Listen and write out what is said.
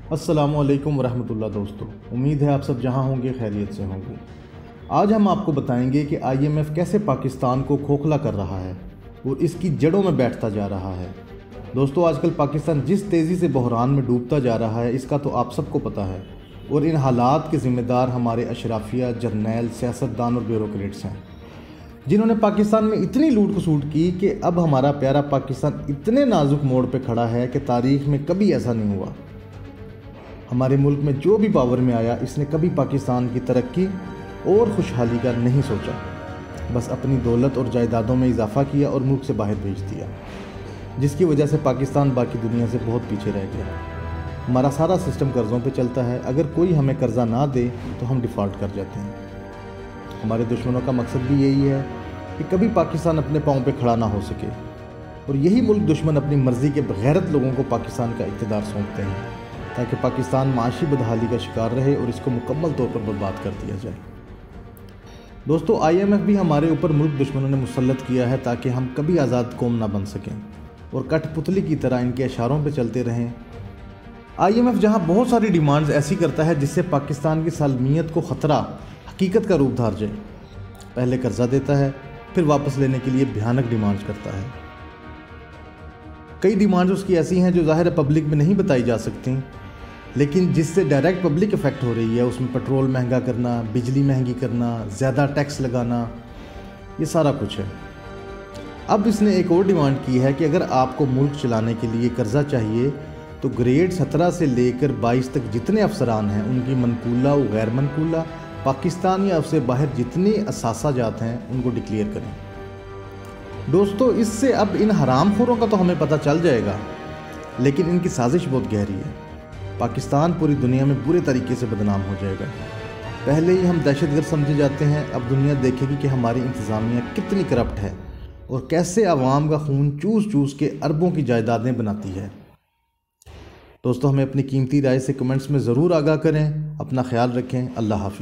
अस्सलामुअलैकुम वरहमतुल्लाह दोस्तों, उम्मीद है आप सब जहां होंगे खैरियत से होंगे। आज हम आपको बताएंगे कि आईएमएफ कैसे पाकिस्तान को खोखला कर रहा है और इसकी जड़ों में बैठता जा रहा है। दोस्तों, आजकल पाकिस्तान जिस तेज़ी से बहरान में डूबता जा रहा है इसका तो आप सबको पता है, और इन हालात के ज़िम्मेदार हमारे अशराफिया, जर्नैल, सियासतदान और ब्यूरोक्रेट्स हैं, जिन्होंने पाकिस्तान में इतनी लूट खसूट की कि अब हमारा प्यारा पाकिस्तान इतने नाजुक मोड़ पर खड़ा है कि तारीख़ में कभी ऐसा नहीं हुआ। हमारे मुल्क में जो भी पावर में आया इसने कभी पाकिस्तान की तरक्की और खुशहाली का नहीं सोचा, बस अपनी दौलत और जायदादों में इजाफा किया और मुल्क से बाहर भेज दिया, जिसकी वजह से पाकिस्तान बाकी दुनिया से बहुत पीछे रह गया। हमारा सारा सिस्टम कर्ज़ों पे चलता है, अगर कोई हमें कर्ज़ा ना दे तो हम डिफ़ॉल्ट कर जाते हैं। हमारे दुश्मनों का मकसद भी यही है कि कभी पाकिस्तान अपने पाँव पे खड़ा ना हो सके, और यही मुल्क दुश्मन अपनी मर्ज़ी के बगैरत लोगों को पाकिस्तान का इक़्तिदार सौंपते हैं ताकि पाकिस्तान माशी बदहाली का शिकार रहे और इसको मुकम्मल तौर पर बर्बाद कर दिया जाए। दोस्तों, आईएमएफ भी हमारे ऊपर मुल्क दुश्मनों ने मुसल्लत किया है ताकि हम कभी आज़ाद कौम ना बन सकें और कठपुतली की तरह इनके इशारों पर चलते रहें। आईएमएफ जहां बहुत सारी डिमांड्स ऐसी करता है जिससे पाकिस्तान की सालमियत को ख़तरा हकीकत का रूप धार जाए। पहले कर्जा देता है, फिर वापस लेने के लिए भयानक डिमांड्स करता है। कई डिमांड्स उसकी ऐसी हैं जो ज़ाहिर पब्लिक में नहीं बताई जा सकती, लेकिन जिससे डायरेक्ट पब्लिक इफ़ेक्ट हो रही है। उसमें पेट्रोल महंगा करना, बिजली महंगी करना, ज़्यादा टैक्स लगाना, ये सारा कुछ है। अब इसने एक और डिमांड की है कि अगर आपको मुल्क चलाने के लिए कर्जा चाहिए तो ग्रेड 17 से लेकर 22 तक जितने अफसरान हैं उनकी मनकूला व गैर मनकूला पाकिस्तान या उससे बाहर जितनी असासाजात हैं उनको डिक्लेयर करें। दोस्तों, इससे अब इन हरामखोरों का तो हमें पता चल जाएगा, लेकिन इनकी साजिश बहुत गहरी है। पाकिस्तान पूरी दुनिया में बुरे तरीके से बदनाम हो जाएगा। पहले ही हम दहशतगर्द समझे जाते हैं, अब दुनिया देखेगी कि हमारी इंतज़ामिया कितनी करप्ट है और कैसे आवाम का खून चूस चूस के अरबों की जायदादें बनाती है। दोस्तों, हमें अपनी कीमती राय से कमेंट्स में ज़रूर आगाह करें। अपना ख्याल रखें। अल्लाह हाफ़िज़।